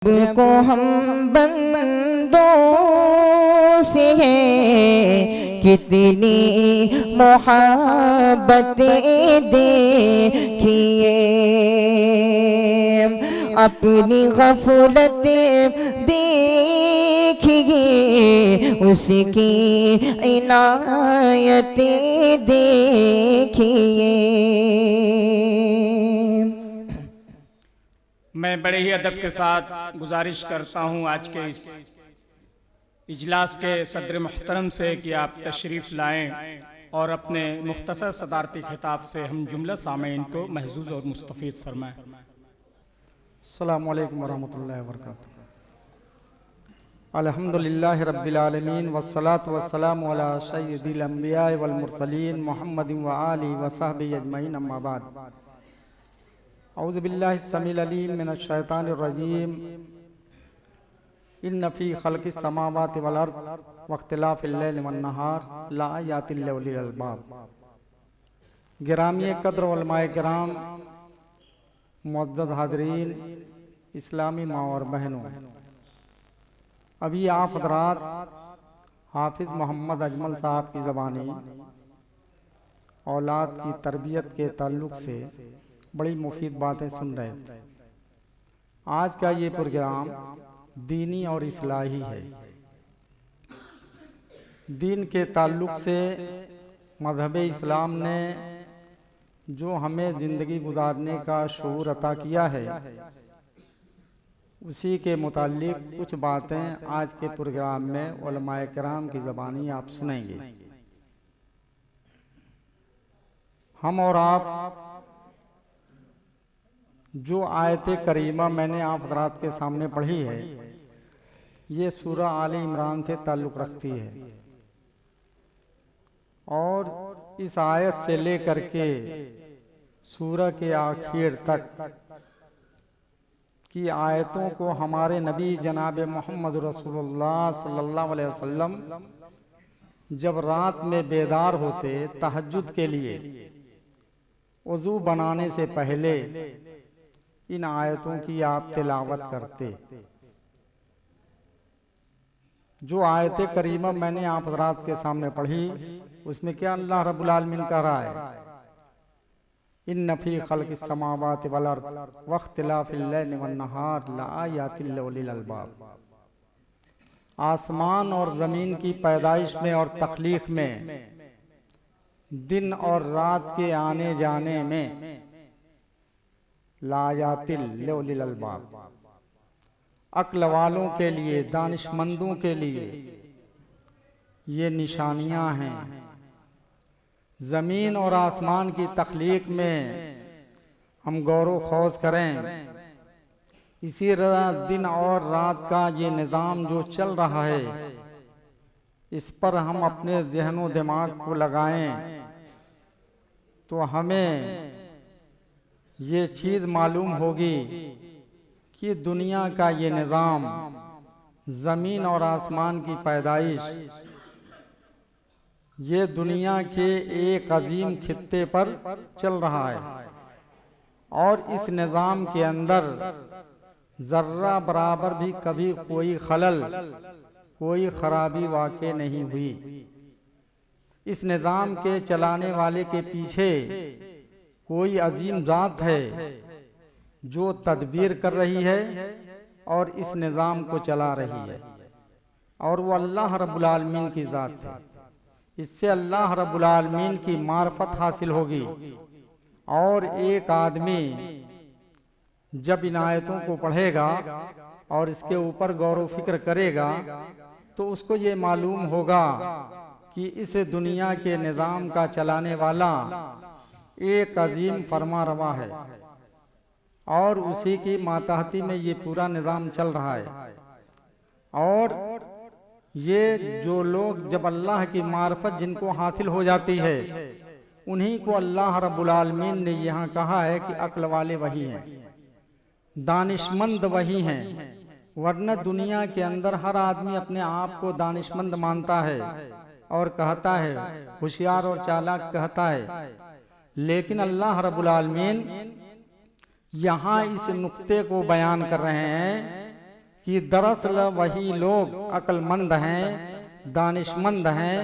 को हम बंदों से है कितनी मोहब्बतें देखिए, अपनी गफलत देखिए, उसकी इनायतें देखिए। मैं बड़े ही अदब के साथ गुजारिश करता हूँ आज के इस इजलास के सदर मुहतरम से कि आप तशरीफ़ लाएं और अपने मुख्तसर सदारती खिताब से हम जुमला सामीन को महजूज और मुस्तफ़ीद फरमाएं। अस्सलामु अलैकुम वरहमतुल्लाहि वबरकातुहू। अल्हम्दुलिल्लाहि रब्बिल आलमीन वस्सलातु वस्सलामु अला सय्यिदिल अंबिया वल मुरसलीन मुहम्मदिन व आलिहि व सहबिहि अजमईन, अम्मा बाद। औज़ु बिल्लाहि समील अलीम मिनश शैतानिर रजीम। इन्न फ़ी खल्क़िस समावाति वल अर्द वख्तिलाफ़िल लैलि वन नहार लआयातिल लिउलिल अलबाब। गिरामी क़द्र उलमाए किराम, मुअज़्ज़ज़ हाज़रीन, इस्लामी माँ और बहनों, अभी आप हज़रात हाफिज़ मोहम्मद अजमल साहब की ज़बानी औलाद की तरबियत के ताल्लुक़ से बड़ी मुफीद बातें सुन रहे थे। आज का ये प्रोग्राम दीनी और इस्लाही है। दीन के ताल्लुक़ से मज़हब इस्लाम ने जो हमें ज़िंदगी गुजारने का शऊर अता किया है, उसी के मुताल्लिक़ कुछ बातें आज के प्रोग्राम में उलमाए किराम की ज़बानी आप सुनेंगे। हम और आप जो आयत करीमा मैंने आप हज़रात के सामने पढ़ी है, ये सूरह आले इमरान से ताल्लुक़ रखती है और इस आयत से लेकर के सूरह के आखिर तक की आयतों को हमारे नबी जनाब मोहम्मद रसूलुल्लाह सल्लल्लाहु अलैहि वसल्लम जब रात में बेदार होते तहज्जुद के लिए वज़ू बनाने से पहले इन आयतों की आप तिलावत करते। जो आयत करीमा मैंने आप हज़रात के सामने पढ़ी, उसमें क्या अल्लाह रब्बुल आलमीन कह रहा है, इन्न फ़ी खल्क़िस समावाति वल अर्द वख्तिलाफ़िल लैलि वन नहार लआयातिल लिउलिल अलबाब। आसमान और ज़मीन की पैदाइश में और तख्लीक़ में, दिन और रात के आने जाने में लायातिल लिउलिल अलबाब, अक्ल वालों के लिए, दानिशमंदों के लिए ये निशानियां हैं। ज़मीन और आसमान की तख्लीक में हम गौर खौज करें, इसी तरह दिन और रात का ये निज़ाम जो चल रहा है, इस पर हम अपने ज़हन व दिमाग को लगाएं तो हमें ये चीज़ मालूम होगी कि दुनिया का ये निज़ाम, ज़मीन और आसमान की पैदाइश, ये दुनिया के एक अजीम खित्ते पर चल रहा है और इस निज़ाम के अंदर ज़र्रा बराबर भी कभी कोई खलल, कोई खराबी वाक़ई नहीं हुई। इस निज़ाम के चलाने वाले के पीछे कोई अजीम ज़ात है जो तदबीर कर रही है और इस निज़ाम को चला रही है, और वो अल्लाह रब्बुल आलमीन की ज़ात है। इससे अल्लाह रब्बुल आलमीन की मार्फत हासिल होगी और एक आदमी जब इन आयतों को पढ़ेगा और इसके ऊपर गौर व फिक्र करेगा तो उसको ये मालूम होगा कि इस दुनिया के निज़ाम का चलाने वाला एक अजीम फरमा रवा है और उसी की मातहती में ये पूरा निज़ाम चल रहा है। और ये जो लोग जब अल्लाह की मार्फत जिनको हासिल हो जाती है, उन्हीं को अल्लाह रब्बुल आलमीन ने यहाँ कहा है कि अक्ल वाले वही हैं, दानिशमंद वही हैं। वरना दुनिया के अंदर हर आदमी अपने आप को दानिशमंद मानता है और कहता है, होशियार और चालाक कहता है, लेकिन अल्लाह रब्बुल आलमीन यहाँ इस नुक्ते को बयान कर रहे हैं कि दरअसल वही लोग अक्लमंद हैं, दानिशमंद हैं,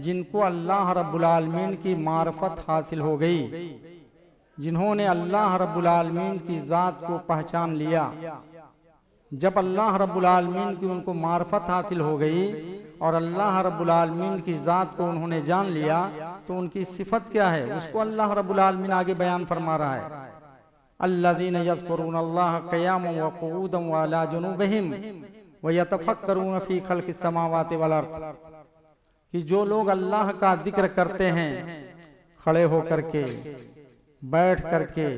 जिनको अल्लाह रब्बुल आलमीन की मार्फत हासिल हो गई, जिन्होंने अल्लाह रब्बुल आलमीन की ज़ात को पहचान लिया। जब अल्लाह रब्बुल आलमीन की उनको मार्फत हासिल हो गई और अल्लाह रब्बुल आलमीन की ज़ात को उन्होंने जान लिया, तो उनकी सिफत क्या है उसको अल्लाह रब्बुल आलमीन आगे बयान फरमा रहा है। अल्लज़ीना यज़्कुरूनल्लाह क़ियामन व क़ुऊदन व अला जुनूबिहिम व यतफ़क्करून फ़ी ख़ल्क़िस समावाति वल अर्ज़, कि जो लोग अल्लाह का जिक्र करते हैं खड़े होकर के, बैठ करके,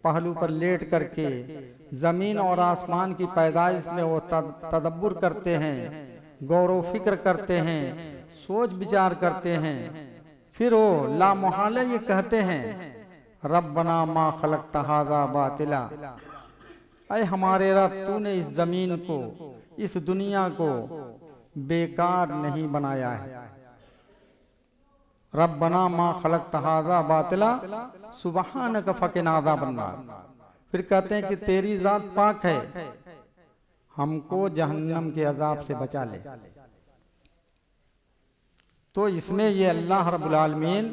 पहलू पर लेट करके, ज़मीन और आसमान की पैदाइश में वो तदब्बुर करते हैं, गौर फिक्र करते हैं, सोच विचार करते हैं, फिर वो ला मुहाले ये कहते हैं रब्बना मा खलक़्ता हाज़ा बातिला, ऐ हमारे रब तूने इस ज़मीन को, इस दुनिया को बेकार नहीं बनाया है। रब्बना मा खलक़्ता हाज़ा बातिला सुब्हानक फ़क़िना अज़ाबन्नार। फिर कहते हैं कि तेरी ज़ात पाक है, हमको जहन्नम के अजाब से बचा ले। तो इसमें ये अल्लाह रब्बुल आलमीन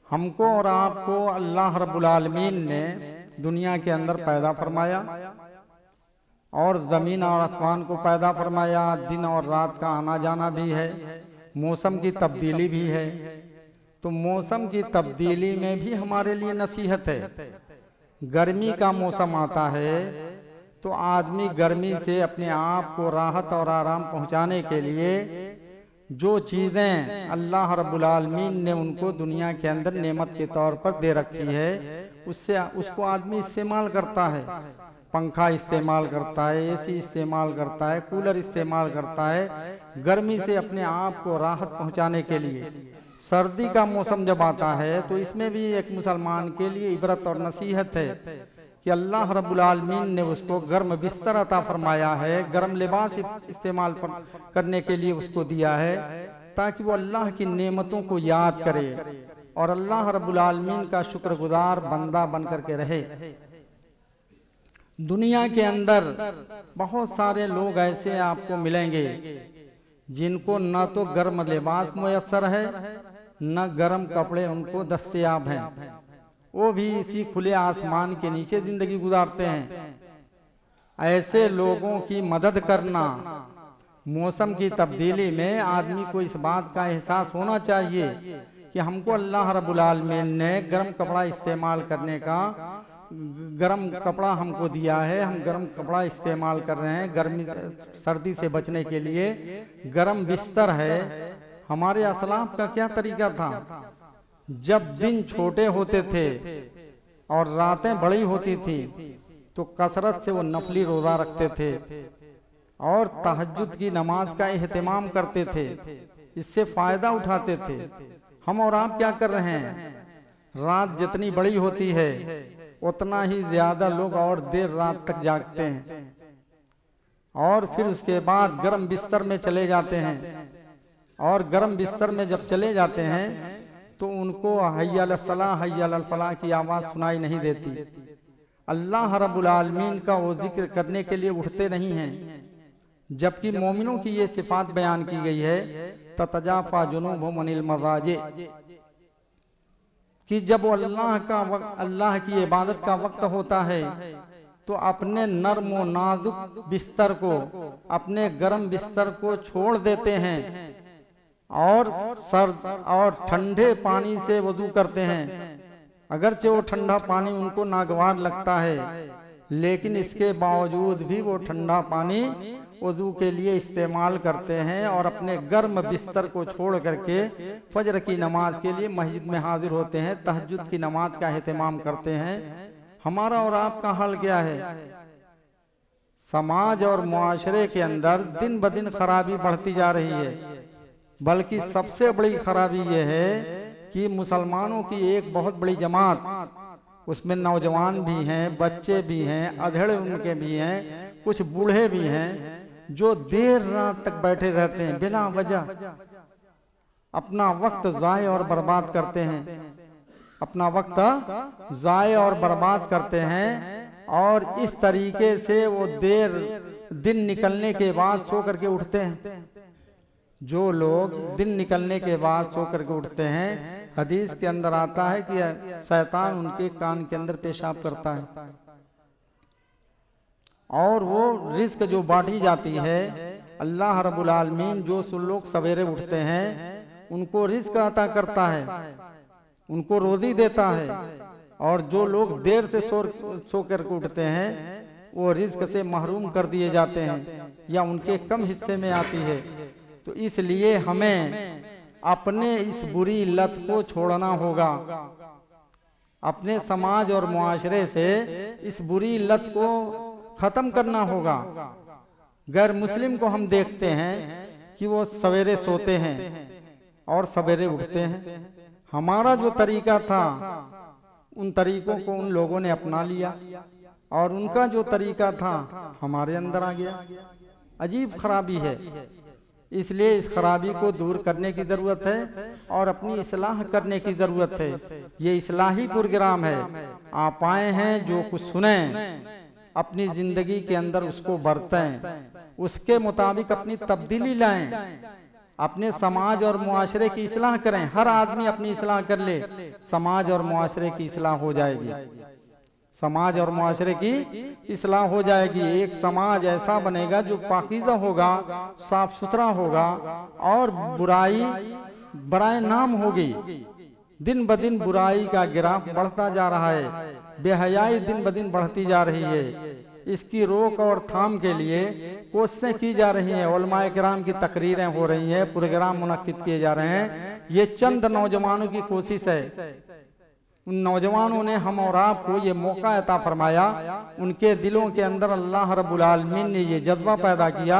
हमको और आपको अल्लाह रब्बुल आलमीन ने दुनिया के अंदर पैदा फरमाया और ज़मीन और आसमान को पैदा फरमाया। दिन और रात का आना जाना भी है, मौसम की तब्दीली भी है। तो मौसम की तब्दीली में भी हमारे लिए नसीहत है। गर्मी का मौसम आता है तो आदमी गर्मी से अपने आप को राहत और आराम पहुंचाने के लिए जो चीज़ें अल्लाह रब्बुल आलमीन ने उनको दुनिया के अंदर नेमत के तौर पर दे रखी है, उसको आदमी इस्तेमाल करता है। पंखा इस्तेमाल करता है, एसी इस्तेमाल करता है, कूलर इस्तेमाल करता है गर्मी से अपने आप को राहत पहुंचाने के लिए। सर्दी का मौसम जब आता है तो इसमें भी एक मुसलमान के लिए इबरत और नसीहत है कि अल्लाह रब्बुल आलमीन ने उसको गर्म बिस्तर अता फरमाया है, गर्म लिबास इस्तेमाल करने के लिए उसको दिया है, ताकि वो अल्लाह की नेमतों को याद करे और अल्लाह रब्बुल आलमीन का शुक्रगुजार बंदा बन करके रहे। दुनिया के अंदर बहुत सारे लोग ऐसे आपको मिलेंगे जिनको न तो गर्म लिबास मुयस्सर है, न गर्म कपड़े उनको दस्तयाब हैं। वो भी इसी खुले आसमान के नीचे जिंदगी गुजारते हैं। ऐसे लोगों की मदद करना, मौसम की तब्दीली में आदमी को इस बात का एहसास होना चाहिए कि हमको अल्लाह रब्बुल आलमीन ने गर्म कपड़ा इस्तेमाल करने का, गर्म कपड़ा हमको दिया है, हम गर्म कपड़ा इस्तेमाल कर रहे हैं। गर्मी सर्दी से बचने के लिए गर्म बिस्तर है। हमारे असलाफ का क्या तरीका था, जब दिन छोटे होते थे और रातें बड़ी होती थी तो कसरत से वो नफली रोज़ा रखते थे और तहज्जुद की नमाज का एहतमाम करते थे, इससे फ़ायदा उठाते थे। हम और आप क्या कर रहे हैं, रात जितनी बड़ी होती है उतना ही ज़्यादा लोग और देर रात तक जागते हैं और फिर उसके बाद गर्म बिस्तर में चले जाते हैं। और गर्म बिस्तर में जब चले जाते हैं तो उनको हय्या अलस सलाह हय्या अलल फलाह की आवाज़ सुनाई नहीं देती। अल्लाह रब्बुल आलमीन का वो जिक्र करने के लिए उठते नहीं हैं। जबकि मोमिनों की ये सिफात बयान की गई है, ततजाफा जुनूबहुम अनिल मज़ाजिअ, कि जब वो अल्लाह की इबादत का वक्त होता है तो अपने नर्म व नाजुक बिस्तर को, अपने गर्म बिस्तर को छोड़ देते हैं और सर्द और ठंडे पानी से वजू करते हैं। अगरचे वो ठंडा पानी उनको नागवार लगता है, लेकिन इसके बावजूद भी वो ठंडा पानी वजू के लिए इस्तेमाल करते हैं और अपने गर्म बिस्तर को छोड़ करके फजर की नमाज के लिए मस्जिद में हाजिर होते हैं, तहज्जुद की नमाज का एहतमाम करते हैं। हमारा और आपका हाल क्या है? समाज और मुआशरे के अंदर दिन ब दिन खराबी बढ़ती जा रही है। बल्कि सबसे बड़ी खराबी यह है कि मुसलमानों की एक बहुत बड़ी जमात, उसमें नौजवान भी हैं, बच्चे भी हैं, अधेड़े उनके भी हैं, कुछ बूढ़े भी हैं, जो देर रात तक बैठे रहते हैं, बिना वजह अपना वक्त ज़ाय और बर्बाद करते हैं, अपना वक्त ज़ाय और बर्बाद करते हैं। और इस तरीके से वो देर दिन निकलने के बाद सो करके उठते हैं, जो लोग दिन निकलने के बाद सो करके उठते हैं, हदीस के अंदर आता है कि शैतान उनके कान के अंदर पेशाब करता है और वो रिस्क जो बांटी जाती है, अल्लाह रब्बुल आलमीन जो लोग सवेरे उठते हैं उनको रिस्क अता करता है, उनको रोजी देता है, और जो लोग देर से सो करके उठते हैं वो रिस्क से महरूम कर दिए जाते हैं या उनके कम हिस्से में आती है। तो इसलिए हमें अपने इस बुरी लत को छोड़ना होगा, अपने समाज और मुआशरे से इस बुरी लत को खत्म करना होगा। गैर मुस्लिम को हम देखते हैं कि वो सवेरे सोते हैं और सवेरे उठते हैं। हमारा जो तरीका था उन तरीकों को उन लोगों ने अपना लिया और उनका जो तरीका था हमारे अंदर आ गया। अजीब खराबी है, इसलिए इस खराबी को दूर करने की जरूरत है और अपनी इस्लाह करने की जरूरत है। ये इस्लाही प्रोग्राम है, आप आए हैं जो कुछ सुने अपनी जिंदगी के अंदर उसको बरतें, उसके मुताबिक अपनी तब्दीली लाएं, अपने समाज और मुआशरे की इस्लाह करें। हर आदमी अपनी इस्लाह कर ले, समाज और मुआशरे की इस्लाह हो जाएगी, समाज और मुआशरे की इस्लाह हो जाएगी। एक समाज ऐसा बनेगा जो पाकीज़ा होगा, साफ सुथरा होगा और बुराई बराए नाम होगी। दिन ब दिन बुराई का गिराफ बढ़ता जा रहा है, बेहयाई दिन ब दिन बढ़ती जा रही है। इसकी रोक और थाम के लिए कोशिशें की जा रही हैं, उलमाए किराम की तकरीरें हो रही हैं, प्रोग्राम मुनक्किद किए जा रहे हैं। ये चंद नौजवानों की कोशिश है। उन नौजवानों ने हम और आपको ये मौका अता फरमाया, उनके दिलों के अंदर अल्लाह रब्बुल आलमीन ने ये जज्बा पैदा किया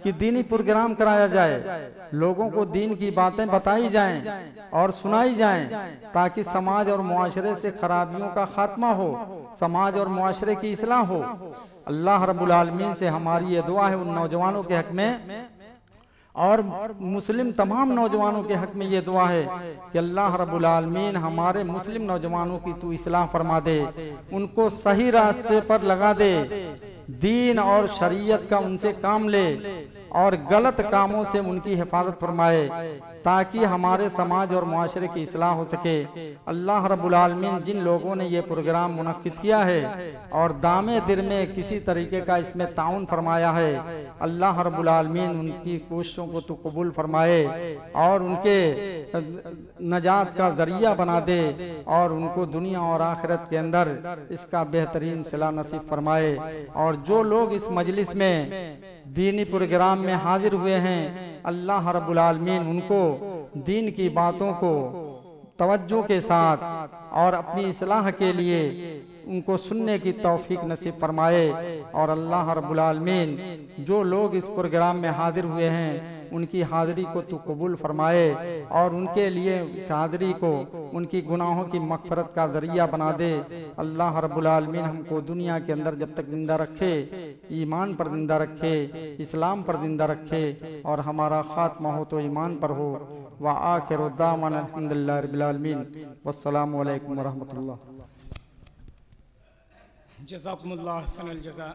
कि दीनी प्रोग्राम कराया जाए, लोगों को दीन की बातें बताई जाएं और सुनाई जाएं, ताकि समाज और मुआशरे से खराबियों का खात्मा हो, समाज और मुआशरे की इस्लाह हो। अल्लाह रब्बुल आलमीन से हमारी ये दुआ है उन नौजवानों के हक में और मुस्लिम तमाम नौजवानों के हक में ये दुआ है कि अल्लाह रब्बुल आलमीन हमारे मुस्लिम नौजवानों की तू इस्लाह फरमा दे, उनको सही रास्ते पर लगा दे, दीन और शरीयत का उनसे काम ले और गलत कामों से उनकी हिफाजत फरमाए, ताकि हमारे समाज और मुआशरे की इस्लाह हो सके। अल्लाह रब्बुल आलमीन जिन लोगों ने ये प्रोग्राम मुनक्किद किया है और दामे दिर में किसी तरीके का इसमें ताउन फरमाया है, अल्लाह रब्बुल आलमीन उनकी कोशिशों को तो कबूल फरमाए और उनके नजात का जरिया बना दे और उनको दुनिया और आखिरत के अंदर इसका बेहतरीन सिला नसीब फरमाए। और जो लोग इस मजलिस में दीनी प्रोग्राम में हाजिर हुए हैं, अल्लाह रब्बुल आलमीन उनको दीन की बातों को तवज्जो के साथ और अपनी इस्लाह के लिए उनको सुनने की तौफीक नसीब फरमाए। और अल्लाह रब्बुल आलमीन जो लोग इस प्रोग्राम में हाजिर हुए हैं उनकी हाजिरी को तू कबूल फरमाए और उनके लिए इस हाजिरी को उनकी गुनाहों की मग़फ़िरत का ज़रिया बना दे। अल्लाह रब्बुल आलमीन हमको दुनिया के अंदर जब तक जिंदा रखे, ईमान पर जिंदा रखे, इस्लाम पर जिंदा रखे और हमारा खात्मा हो तो ईमान पर हो। व आखिरु दावाना अल्हम्दुलिल्लाहि रब्बिल आलमीन। वस्सलामु अलैकुम व रहमतुल्लाह। जज़ाकुमुल्लाह हसनल जज़ा।